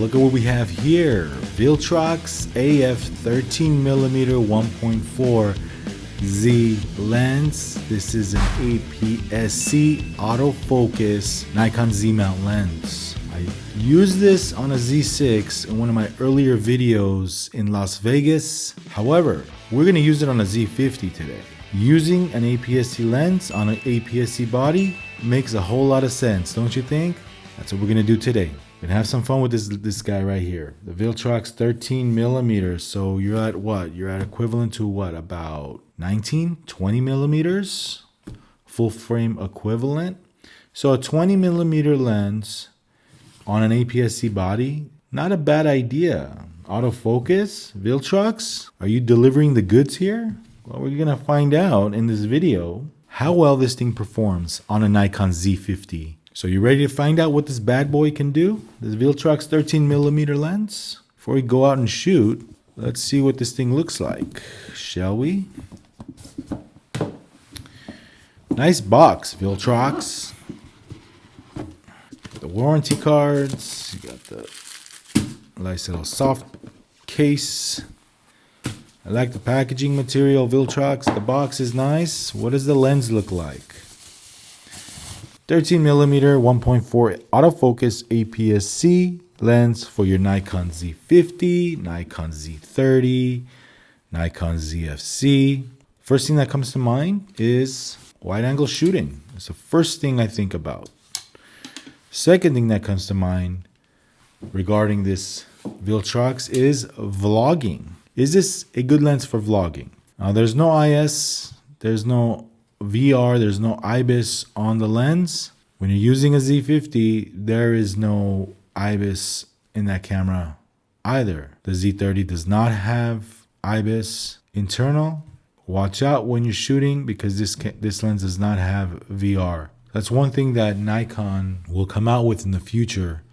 look at what we have here. Viltrox AF 13mm 1.4 Z lens. This is an APS-C autofocus Nikon Z mount lens. I used this on a Z6 in one of my earlier videos in Las Vegas. However, we're going to use it on a Z50 today. Using an APS-C lens on an APS-C body makes a whole lot of sense, don't you think? That's what we're going to do today. We're going to have some fun with this guy right here. The Viltrox 13mm. So you're at what? You're at equivalent to what? About 19, 20 millimeters? Full frame equivalent. So a 20mm lens on an APS-C body, not a bad idea. Autofocus, Viltrox, are you delivering the goods here? Well, we're gonna find out in this video how well this thing performs on a Nikon Z50. So you ready to find out what this bad boy can do? This Viltrox 13mm lens? Before we go out and shoot, let's see what this thing looks like, shall we? Nice box, Viltrox. The warranty cards, you got the nice little soft case. I like the packaging material, Viltrox. The box is nice. What does the lens look like? 13mm 1.4 autofocus APS-C lens for your Nikon Z50, Nikon Z30, Nikon ZFC. First thing that comes to mind is wide angle shooting. It's the first thing I think about. Second thing that comes to mind regarding this Viltrox is vlogging. Is this a good lens for vlogging? Now there's no IS, there's no VR, there's no IBIS on the lens. When you're using a Z50, there is no IBIS in that camera either. The Z30 does not have IBIS internal. Watch out when you're shooting because this lens does not have VR. That's one thing that Nikon will come out with in the future,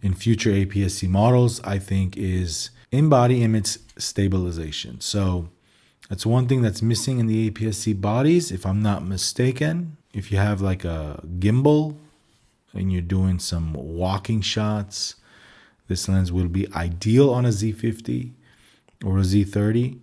in future APS-C models, I think, is in-body image stabilization. So that's one thing that's missing in the APS-C bodies, if I'm not mistaken. If you have like a gimbal and you're doing some walking shots, this lens will be ideal on a Z50 or a Z30.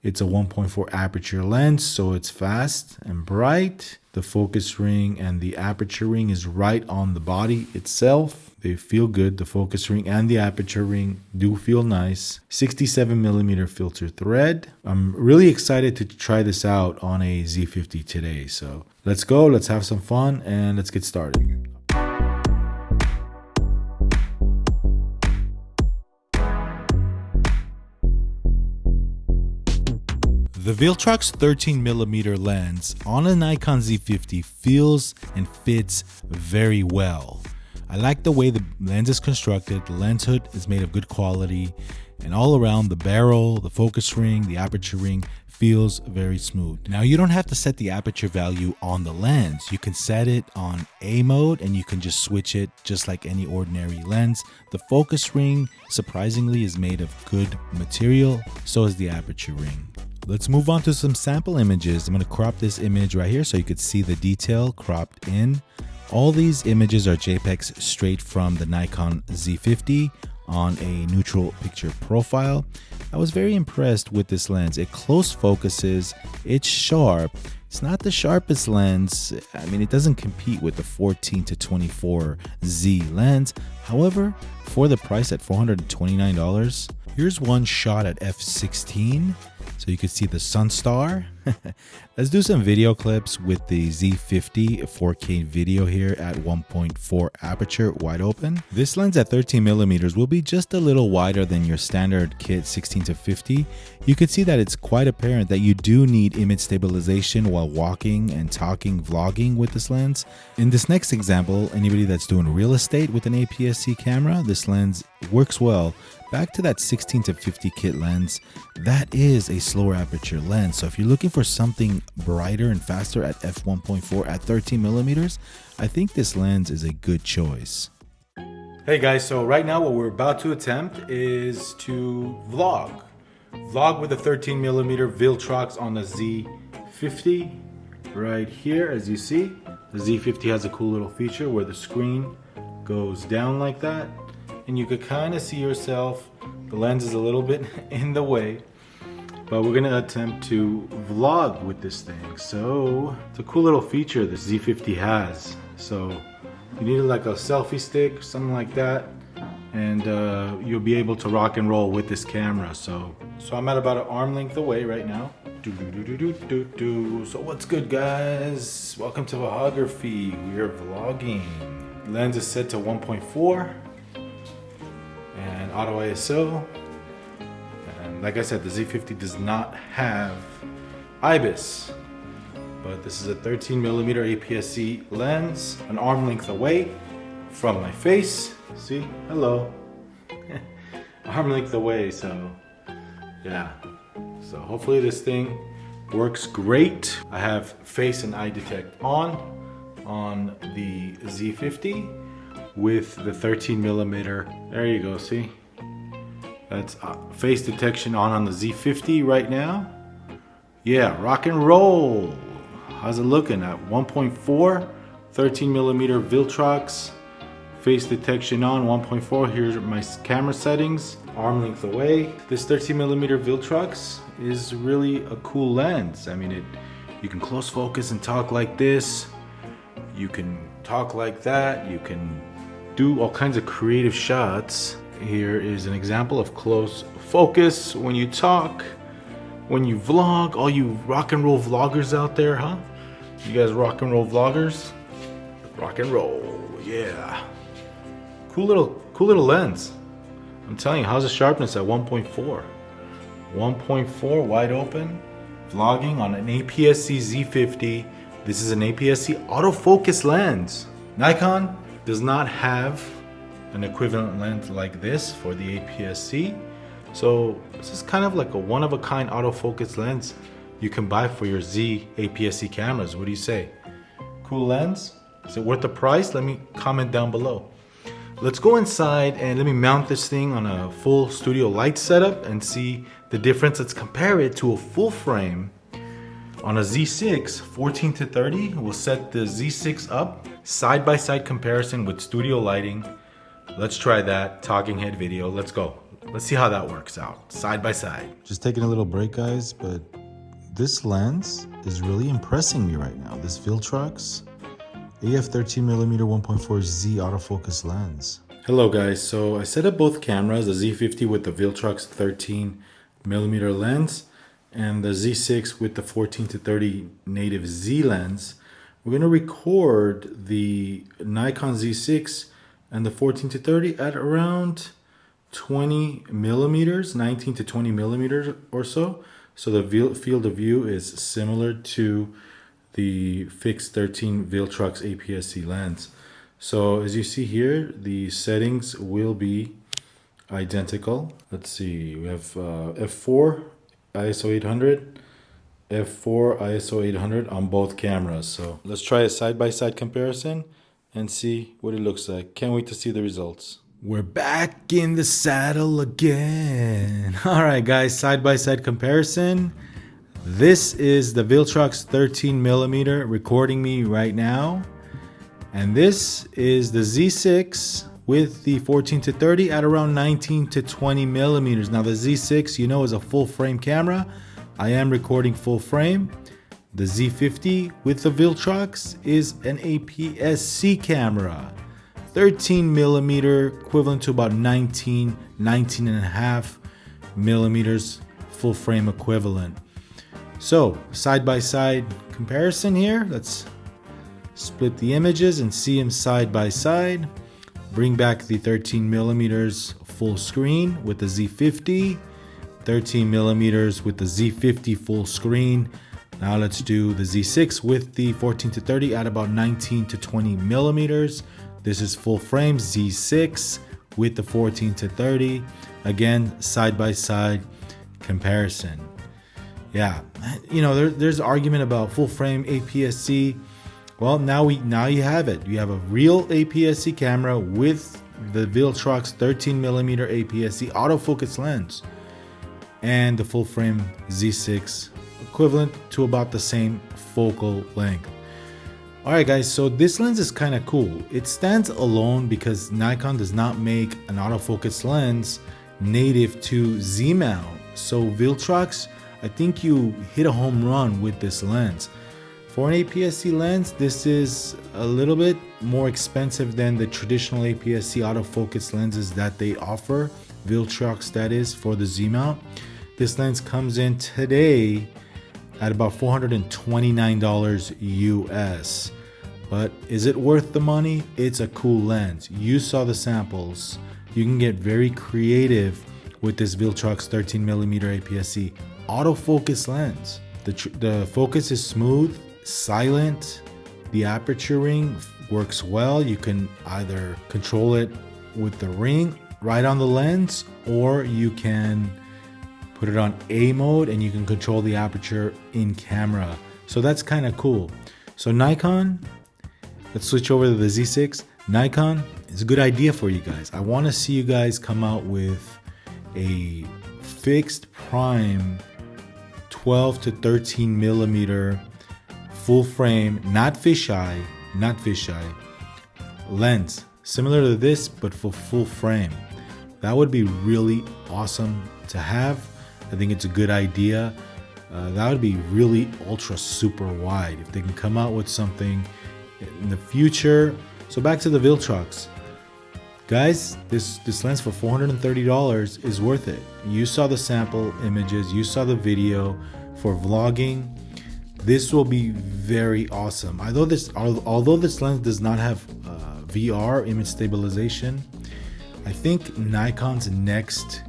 It's a 1.4 aperture lens, so it's fast and bright. The focus ring and the aperture ring is right on the body itself. They feel good. The focus ring and the aperture ring do feel nice. 67mm filter thread. I'm really excited to try this out on a Z50 today. So let's go, let's have some fun, and let's get started. The Viltrox 13mm lens on a Nikon Z50 feels and fits very well. I like the way the lens is constructed. The lens hood is made of good quality, and all around the barrel, the focus ring, the aperture ring feels very smooth. Now you don't have to set the aperture value on the lens. You can set it on A mode and you can just switch it just like any ordinary lens. The focus ring surprisingly is made of good material, so is the aperture ring. Let's move on to some sample images. I'm going to crop this image right here so you could see the detail cropped in. All these images are JPEGs straight from the Nikon Z50 on a neutral picture profile. I was very impressed with this lens. It close focuses, it's sharp. It's not the sharpest lens. I mean, it doesn't compete with the 14 to 24 Z lens. However, for the price at $429, here's one shot at f/16. So you can see the Sunstar. Let's do some video clips with the Z50 4K video here at 1.4 aperture wide open. This lens at 13mm will be just a little wider than your standard kit 16 to 50. You can see that it's quite apparent that you do need image stabilization while walking and talking, vlogging with this lens. In this next example, anybody that's doing real estate with an APS-C camera, this lens works well. Back to that 16 to 50 kit lens, that is a slower aperture lens. So if you're looking for something brighter and faster at f1.4 at 13mm, I think this lens is a good choice. Hey guys, so right now what we're about to attempt is to vlog with the 13mm Viltrox on the Z50 right here. As you see, the Z50 has a cool little feature where the screen goes down like that. and you could kind of see yourself. The lens is a little bit in the way, but we're gonna attempt to vlog with this thing. So it's a cool little feature this Z50 has. So you need like a selfie stick, something like that, and you'll be able to rock and roll with this camera. So I'm at about an arm length away right now. So what's good, guys? Welcome to Vahagraphy. We are vlogging. The lens is set to 1.4 and auto ISO. And like I said, the Z50 does not have IBIS, but this is a 13mm APS-C lens, an arm length away from my face. See, hello. Arm length away, so yeah. So hopefully this thing works great. I have face and eye detect on the Z50 with the 13mm. There you go, see? That's face detection on the Z50 right now. Yeah, rock and roll. How's it looking at 1.4, 13mm Viltrox, face detection on 1.4. Here's my camera settings, arm length away. This 13mm Viltrox is really a cool lens. I mean, you can close focus and talk like this. You can talk like that. You can do all kinds of creative shots. Here is an example of close focus when you talk, when you vlog. All you rock and roll vloggers out there, huh? You guys rock and roll vloggers? Rock and roll, yeah. Cool little lens. I'm telling you, how's the sharpness at 1.4? 1.4 wide open, vlogging on an APS-C Z50. This is an APS-C autofocus lens. Nikon does not have an equivalent lens like this for the APS-C. So this is kind of like a one-of-a-kind autofocus lens you can buy for your Z APS-C cameras. What do you say? Cool lens? Is it worth the price? Let me comment down below. Let's go inside and let me mount this thing on a full studio light setup and see the difference. Let's compare it to a full frame on a Z6 14-30. We'll set the Z6 up, side-by-side comparison with studio lighting. Let's try that talking head video. Let's go. Let's see how that works out, side by side. Just taking a little break, guys, but this lens is really impressing me right now. This Viltrox AF 13mm 1.4 Z autofocus lens. Hello guys, so I set up both cameras, the Z50 with the Viltrox 13mm lens and the Z6 with the 14-30 native Z lens. We're going to record the Nikon Z6 and the 14-30 at around 20 millimeters, 19 to 20 millimeters or so. So the field of view is similar to the fixed 13 Viltrox APS-C lens. So as you see here, the settings will be identical. Let's see, we have f4 ISO 800, f4 ISO 800 on both cameras. So let's try a side-by-side comparison and see what it looks like. Can't wait to see the results. We're back in the saddle again. All right, guys, side-by-side comparison. This is the Viltrox 13mm recording me right now. And this is the Z6 with the 14-30 at around 19 to 20 millimeters. Now the Z6, you know, is a full frame camera. I am recording full frame. The Z50 with the Viltrox is an APS-C camera. 13mm, equivalent to about 19 and a half millimeters, full frame equivalent. So side-by-side comparison here. Let's split the images and see them side by side. Bring back the 13mm full screen with the Z50, 13mm with the Z50 full screen. Now let's do the Z6 with the 14-30 at about 19 to 20 millimeters. This is full frame Z6 with the 14-30. Again, side-by-side comparison. Yeah, you know, there's argument about full frame APS-C. Well, now you have it. You have a real APS-C camera with the Viltrox 13mm APS-C autofocus lens and the full frame Z6, equivalent to about the same focal length. Alright guys, so this lens is kind of cool. It stands alone because Nikon does not make an autofocus lens native to Z mount. So Viltrox, I think you hit a home run with this lens. For an APS-C lens, this is a little bit more expensive than the traditional APS-C autofocus lenses that they offer, Viltrox that is, for the Z mount. This lens comes in today at about $429 US. But is it worth the money? It's a cool lens. You saw the samples. You can get very creative with this Viltrox 13mm APS-C autofocus lens. The focus is smooth, silent. The aperture ring works well. You can either control it with the ring right on the lens, or you can put it on A mode and you can control the aperture in camera. So that's kind of cool. So Nikon, let's switch over to the Z6. Nikon is a good idea for you guys. I want to see you guys come out with a fixed prime 12 to 13 millimeter full frame, not fisheye lens, similar to this but for full frame. That would be really awesome to have. I think it's a good idea. That would be really ultra super wide if they can come out with something in the future. So back to the Viltrox. Guys, this lens for $430 is worth it. You saw the sample images, you saw the video. For vlogging, this will be very awesome. Although this lens does not have VR, image stabilization, I think Nikon's next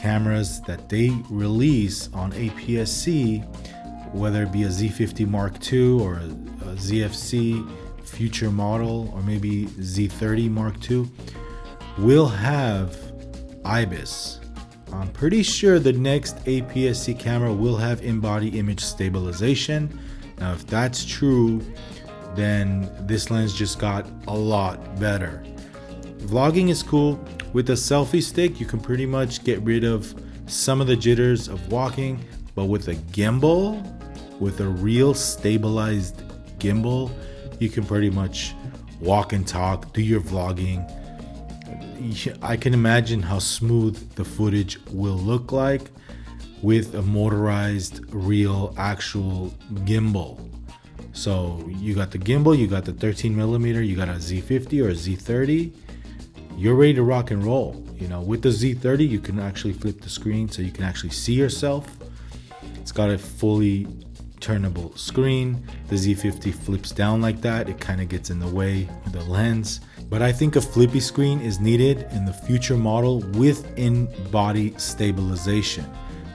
cameras that they release on APS-C, whether it be a Z50 Mark II or a ZFC future model, or maybe Z30 Mark II, will have IBIS. I'm pretty sure the next APS-C camera will have in-body image stabilization. Now, if that's true, then this lens just got a lot better. Vlogging is cool. With a selfie stick, you can pretty much get rid of some of the jitters of walking, but with a gimbal, with a real stabilized gimbal, you can pretty much walk and talk, do your vlogging. I can imagine how smooth the footage will look like with a motorized, real, actual gimbal. So you got the gimbal, you got the 13mm, you got a Z50 or a Z30. You're ready to rock and roll. You know, with the Z30, you can actually flip the screen so you can actually see yourself. It's got a fully turnable screen. The Z50 flips down like that. It kind of gets in the way of the lens. But I think a flippy screen is needed in the future model with in-body stabilization.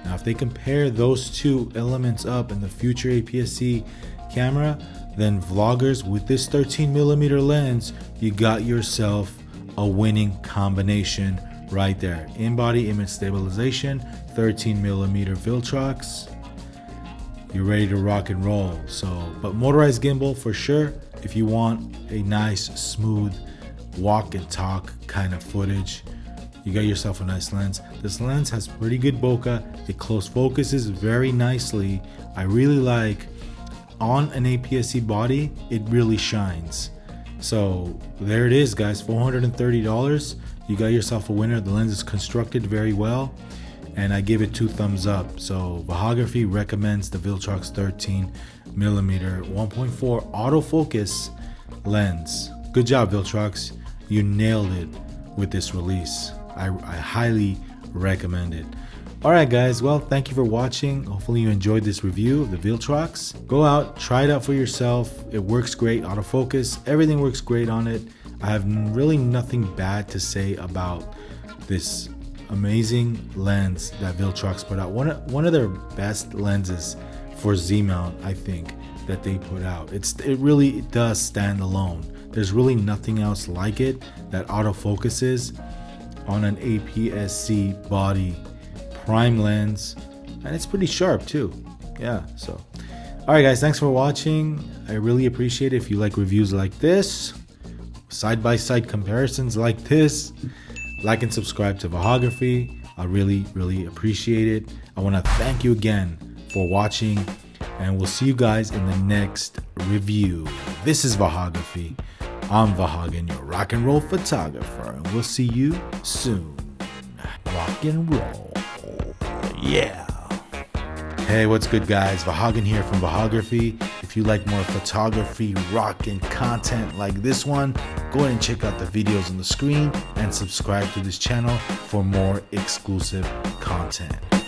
Now, if they compare those two elements up in the future APS-C camera, then vloggers with this 13mm lens, you got yourself a winning combination right there. In-body image stabilization, 13mm Viltrox. You're ready to rock and roll. So, but motorized gimbal for sure if you want a nice, smooth walk and talk kind of footage. You got yourself a nice lens. This lens has pretty good bokeh. It close focuses very nicely. I really like on an APS-C body, it really shines. So there it is, guys, $430. You got yourself a winner. The lens is constructed very well, and I give it 2 thumbs up. So Vahagraphy recommends the Viltrox 13mm 1.4 autofocus lens. Good job, Viltrox. You nailed it with this release. I highly recommend it. Alright guys, well, thank you for watching. Hopefully you enjoyed this review of the Viltrox. Go out, try it out for yourself. It works great, autofocus, everything works great on it. I have really nothing bad to say about this amazing lens that Viltrox put out. One of their best lenses for Z mount, I think, that they put out. It really does stand alone. There's really nothing else like it that autofocuses on an APS-C body prime lens, and it's pretty sharp too. Yeah, so all right guys, thanks for watching. I really appreciate it. If you like reviews like this, side-by-side comparisons like this, like and subscribe to Vahagraphy. I really appreciate it. I want to thank you again for watching and we'll see you guys in the next review. This is Vahagraphy. I'm Vahagan, your rock and roll photographer, and we'll see you soon. Rock and roll. Yeah. Hey, what's good, guys? Vahagan here from Vahagraphy. If you like more photography, rock, and content like this one, go ahead and check out the videos on the screen and subscribe to this channel for more exclusive content.